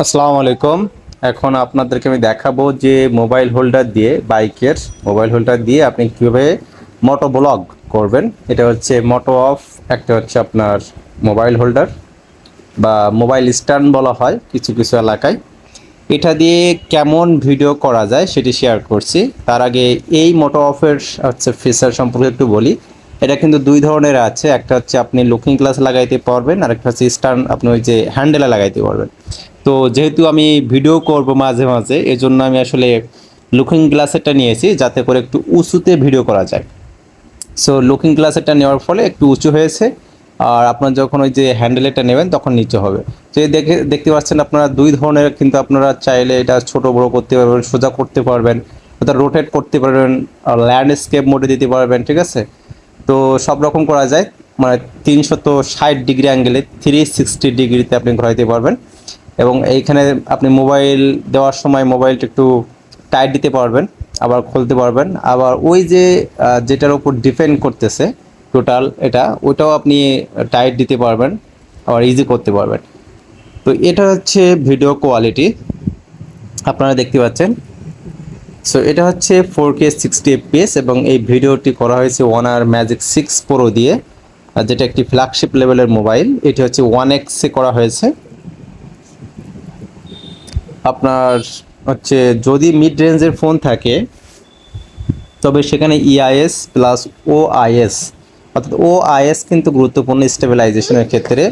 আসসালামু আলাইকুম। এখন আপনাদেরকে আমি দেখাবো যে মোবাইল হোল্ডার দিয়ে বাইকের মোবাইল হোল্ডার দিয়ে আপনি কীভাবে মোটো ব্লগ করবেন। এটা হচ্ছে মোটো অফ, একটা হচ্ছে আপনার মোবাইল হোল্ডার বা মোবাইল স্ট্যান্ড বলা হয় কিছু কিছু এলাকায়। এটা দিয়ে কেমন ভিডিও করা যায় সেটি শেয়ার করছি। তার আগে এই মোটো অফের হচ্ছে ফিচার সম্পর্কে একটু বলি। এটা কিন্তু দুই ধরনের আছে, একটা হচ্ছে আপনি লুকিং গ্লাস লাগাইতে পারবেন, আর একটা হচ্ছে স্ট্যান্ড আপনি ওই যে হ্যান্ডেলে লাগাইতে পারবেন। তো যেহেতু আমি ভিডিও করব মাঝে মাঝে, এজন্য আমি আসলে লুকিং গ্লাসেরটা নিয়েছি যাতে করে একটু উঁচুতে ভিডিও করা যায়। সো লুকিং গ্লাসেরটা নেওয়ার ফলে একটু উঁচু হয়েছে, আর আপনার যখন ওই যে হ্যান্ডেলটা নেবেন তখন নিচে হবে। তো এই দেখতে পাচ্ছেন আপনারা দুই ধরনের, কিন্তু আপনারা চাইলে এটা ছোট বড় করতে পারবেন, সোজা করতে পারবেন, অর্থাৎ রোটেট করতে পারবেন, ল্যান্ডস্কেপ মোডে দিতে পারবেন, ঠিক আছে। তো সব রকম করা যায়, মানে 360 ডিগ্রি অ্যাঙ্গেলে 360 ডিগ্রিতে আপনি ঘোরাইতে পারবেন। এবং এইখানে আপনি মোবাইল দেওয়ার সময় মোবাইলটা একটু টাইট দিতে পারবেন, আবার খুলতে পারবেন, আবার ওই যে যেটার উপর ডিপেন্ড করতেছে টোটাল এটা, ওইটাও আপনি টাইট দিতে পারবেন, আবার ইজি করতে পারবেন। তো এটা হচ্ছে ভিডিও কোয়ালিটি আপনারা দেখতে পাচ্ছেন। সো এটা হচ্ছে 4K 60 fps এবং এই ভিডিওটি করা হয়েছে Honor Magic 6 Pro দিয়ে, যেটা একটি ফ্ল্যাগশিপ লেভেলের মোবাইল। এটি হচ্ছে 1x করা হয়েছে। আপনার হচ্ছে যদি মিড রেঞ্জের ফোন থাকে তবে সেখানে ইআইএস প্লাস ওআইএস, অর্থাৎ ওআইএস কিন্তু গুরুত্বপূর্ণ স্টেবিলাইজেশনের ক্ষেত্রে।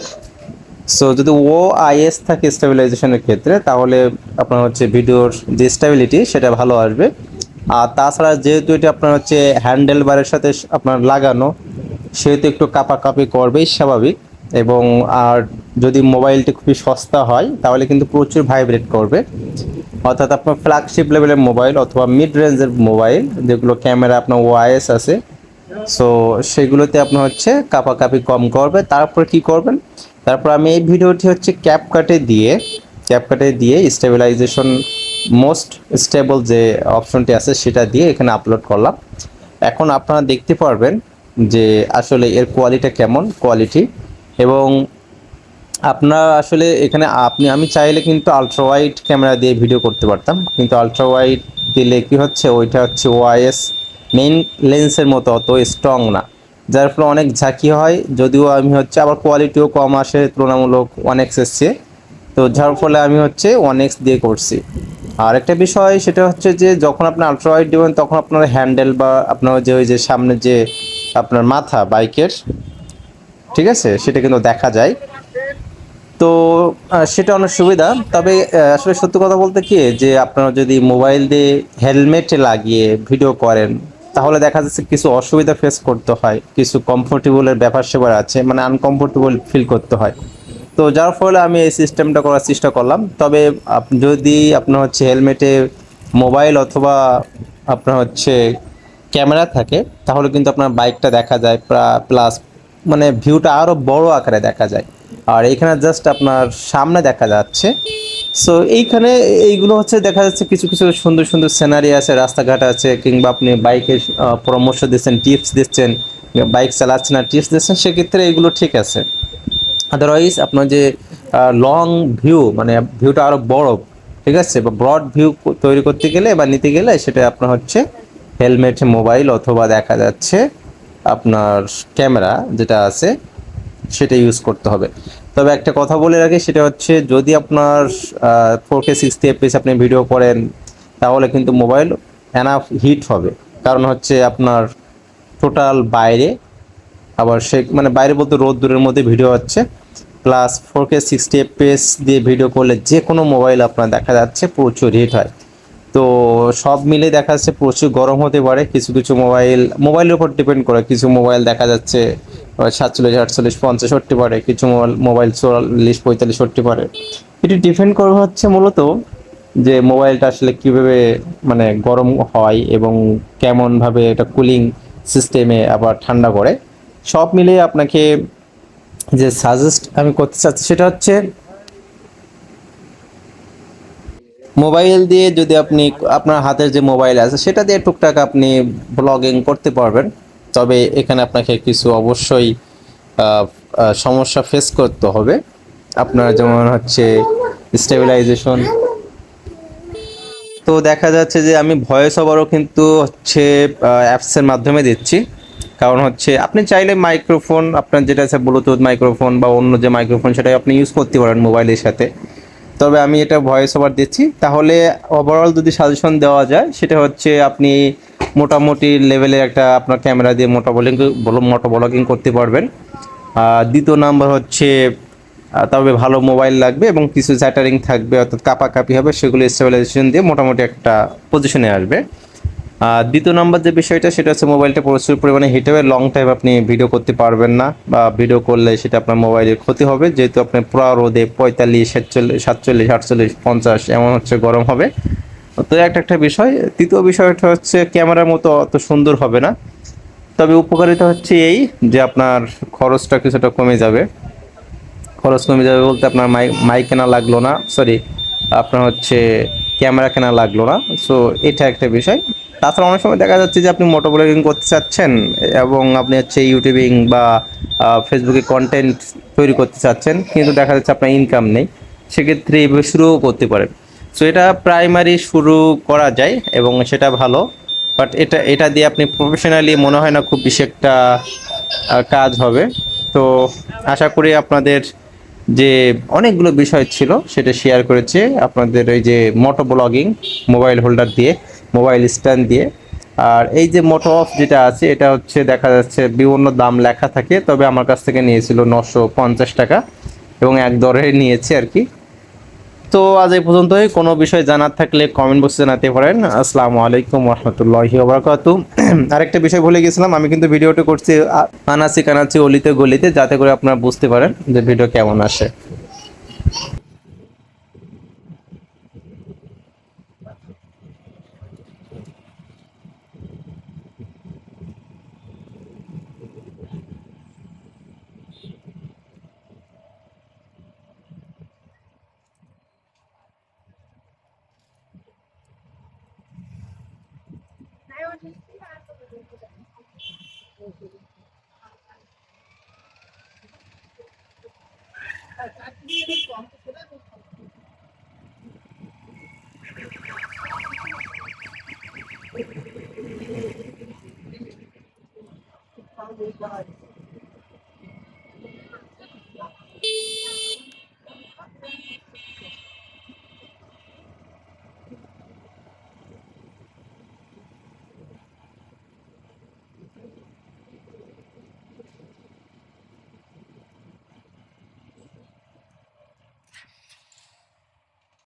সো যদি ওআইএস থাকে স্টেবিলাইজেশনের ক্ষেত্রে, তাহলে আপনার হচ্ছে ভিডিওর যে স্টেবিলিটি সেটা ভালো আসবে। আর তাছাড়া যেহেতু এটা আপনার হচ্ছে হ্যান্ডেল বারের সাথে আপনার লাগানো, সেহেতু একটু কাঁপাকাঁপি করবেই স্বাভাবিক। এবং আর যদি মোবাইলটি খুবই সস্তা হয় তাহলে কিন্তু প্রচুর ভাইব্রেট করবে। অর্থাৎ আপনার ফ্ল্যাগশিপ লেভেলের মোবাইল অথবা মিড রেঞ্জের মোবাইল যেগুলো ক্যামেরা আপনার ওআইএস আছে, সো সেগুলোতে আপনার হচ্ছে কাঁপাকাঁপি কম করবে। তারপর কি করবেন, তারপর আমি এই ভিডিওটি হচ্ছে ক্যাপকাটে দিয়ে স্টেবিলাইজেশন মোস্ট স্টেবল যে অপশনটি আছে সেটা দিয়ে এখানে আপলোড করলাম। এখন আপনারা দেখতে পারবেন যে আসলে এর কোয়ালিটি। এবং আপনার আসলে এখানে আমি চাইলে কিন্তু আলট্রা ওয়াইড ক্যামেরা দিয়ে ভিডিও করতে পারতাম, কিন্তু আলট্রা ওয়াইড দিলে কি হচ্ছে, ওইটা হচ্ছে ওআইএস মেইন লেন্সের মতো অত স্ট্রং না, যার ফলে অনেক ঝাঁকি হয়। যদিও আমি হচ্ছে আবার কোয়ালিটিও কম আসে তুলনামূলক 1x এসছে, তো যার ফলে আমি হচ্ছে 1x দিয়ে করছি। আর একটা বিষয় সেটা হচ্ছে যে যখন আপনি আলট্রা ওয়াইড দেবেন তখন আপনার হ্যান্ডেল বা আপনার যে ওই যে সামনে যে আপনার মাথা বাইকের, ঠিক আছে, সেটা কিন্তু দেখা যায়। তো সেটা অনেক সুবিধা। তবে আসলে সত্যি কথা বলতে কি, যে আপনারা যদি মোবাইল দিয়ে হেলমেট লাগিয়ে ভিডিও করেন তাহলে দেখা যাচ্ছে কিছু অসুবিধা ফেস করতে হয়, কিছু কমফোর্টেবলের ব্যাপার স্যাপার আছে, মানে আনকমফোর্টেবল ফিল করতে হয়। তো যার ফলে আমি এই সিস্টেমটা করার চেষ্টা করলাম। তবে যদি আপনার হচ্ছে হেলমেটে মোবাইল অথবা আপনার হচ্ছে ক্যামেরা থাকে তাহলে কিন্তু আপনার বাইকটা দেখা যায়, প্লাস মানে ভিউটা আরও বড় আকারে দেখা যায়। আর এখানে জাস্ট আপনার সামনে দেখা যাচ্ছে। সো এইখানে এইগুলো হচ্ছে দেখা যাচ্ছে কিছু কিছু সুন্দর সুন্দর সিনারি আছে, রাস্তাঘাট আছে, কিংবা আপনি বাইকের পরামর্শ দিচ্ছেন, টিপস দিচ্ছেন, বাইক চালাচ্ছেন না টিপস দিচ্ছেন, সেক্ষেত্রে এইগুলো ঠিক আছে। আদারওয়াইজ আপনার যে লং ভিউ, মানে ভিউটা আরও বড়, ঠিক আছে, বা ব্রড ভিউ তৈরি করতে গেলে বা নিতে গেলে সেটা আপনার হচ্ছে হেলমেট, মোবাইল অথবা দেখা যাচ্ছে আপনার ক্যামেরা যেটা আছে সেটা ইউজ করতে হবে। তবে একটা কথা বলে রাখি, সেটা হচ্ছে যদি আপনার 4K 60 fps আপনি ভিডিও করেন তাহলে কিন্তু মোবাইল এনাফ হিট হবে। কারণ হচ্ছে আপনার টোটাল বাইরে, আবার সে মানে বাইরে বলতে রোদ্দুরের মধ্যে ভিডিও হচ্ছে, প্লাস 4K 60 fps দিয়ে ভিডিও করলে যে কোনো মোবাইল আপনার দেখা যাচ্ছে প্রচুর হিট হয়। তো সব মিলে দেখা যাচ্ছে প্রচুর গরম হতে পারে। কিছু কিছু মোবাইলের উপর ডিপেন্ড করে, কিছু মোবাইল দেখা যাচ্ছে 47, 48, 50 হতে পারে, কিছু মোবাইল 44, 45 হতে পারে। এটি ডিপেন্ড করবে হচ্ছে মূলত যে মোবাইলটা আসলে কীভাবে মানে গরম হয় এবং কেমনভাবে এটা কুলিং সিস্টেমে আবার ঠান্ডা করে। সব মিলিয়ে আপনাকে যে সাজেস্ট আমি করতে চাচ্ছি সেটা হচ্ছে মোবাইল দিয়ে যদি আপনি আপনার হাতের যে মোবাইল আছে সেটা দিয়ে টুকটাক আপনি ব্লগিং করতে পারবেন। তবে এখানে আপনাকে কিছু অবশ্যই সমস্যা ফেস করতে হবে। আপনার যেমন হচ্ছে স্টেবিলাইজেশন। তো দেখা যাচ্ছে যে আমি ভয়েস ওভারও কিন্তু হচ্ছে অ্যাপসের মাধ্যমে দিচ্ছি। কারণ হচ্ছে আপনি চাইলে মাইক্রোফোন আপনার যেটা আছে ব্লুটুথ মাইক্রোফোন বা অন্য যে মাইক্রোফোন সেটাই আপনি ইউজ করতে পারেন মোবাইলের সাথে। তবে আমি এটা ভয়েস ওভার দিচ্ছি। তাহলে ওভারঅল যদি সাজেশন দেওয়া যায় সেটা হচ্ছে আপনি মোটামুটি লেভেলের একটা আপনার ক্যামেরা দিয়ে মোটো ব্লগিং করতে পারবেন। দ্বিতীয় নাম্বার হচ্ছে তবে ভালো মোবাইল লাগবে এবং কিছু চ্যাটারিং থাকবে, অর্থাৎ কাপাকাপি হবে, সেগুলো স্টেবিলাইজেশন দিয়ে মোটামুটি একটা পজিশনে আসবে। দ্বিতীয় নম্বর যে বিষয়টা সেটা হচ্ছে মোবাইলটা প্রচুর পরিমাণে হিট হবে, লং টাইম আপনি ভিডিও করতে পারবেন না, বা ভিডিও করলে সেটা আপনার মোবাইলের ক্ষতি হবে, যেহেতু আপনি পুরো রোদে 45, 47, 47, 48, 50 এমন হচ্ছে গরম হবে। তো একটা বিষয়। তৃতীয় বিষয়টা হচ্ছে ক্যামেরার মতো অত সুন্দর হবে না। তবে উপকারিতা হচ্ছে এই যে আপনার খরচটা কিছুটা কমে যাবে। খরচ কমে যাবে বলতে আপনার মাইক কেনা লাগলো না, সরি, আপনার হচ্ছে ক্যামেরা কেনা লাগলো না। সো এটা একটা বিষয়। তাছাড়া অনেক সময় দেখা যাচ্ছে যে আপনি মোটো ব্লগিং করতে চাচ্ছেন এবং আপনি হচ্ছে ইউটিউবিং বা ফেসবুকে কন্টেন্ট তৈরি করতে চাচ্ছেন, কিন্তু দেখা যাচ্ছে আপনার ইনকাম নেই, সেক্ষেত্রে এভাবে শুরুও করতে পারেন। সো এটা প্রাইমারি শুরু করা যায় এবং সেটা ভালো। বাট এটা দিয়ে আপনি প্রফেশনালি মনে হয় না খুব বেশি একটা কাজ হবে। তো আশা করি আপনাদের যে অনেকগুলো বিষয় ছিল সেটা শেয়ার করেছে আপনাদের ওই যে মোটো ব্লগিং মোবাইল হোল্ডার দিয়ে, মোবাইল স্ট্যান্ড দিয়ে। আর এই যে মোটো অফ যেটা আছে এটা হচ্ছে দেখা যাচ্ছে বিভিন্ন দাম লেখা থাকে, তবে আমার কাছ থেকে নিয়েছিল 950 টাকা এবং এক দরে নিয়েছে আর কি। তো আজ এই পর্যন্তই। কোনো বিষয় জানার থাকলে কমেন্ট বক্সে জানাতে পারেন। আসসালামু আলাইকুম রহমতুল্লাহি ওবারাকাতু। আরেকটা বিষয় ভুলে গেছিলাম, আমি কিন্তু ভিডিওটা করছি আনাচি কানাচি অলিতে গলিতে, যাতে করে আপনারা বুঝতে পারেন যে ভিডিও কেমন আসে।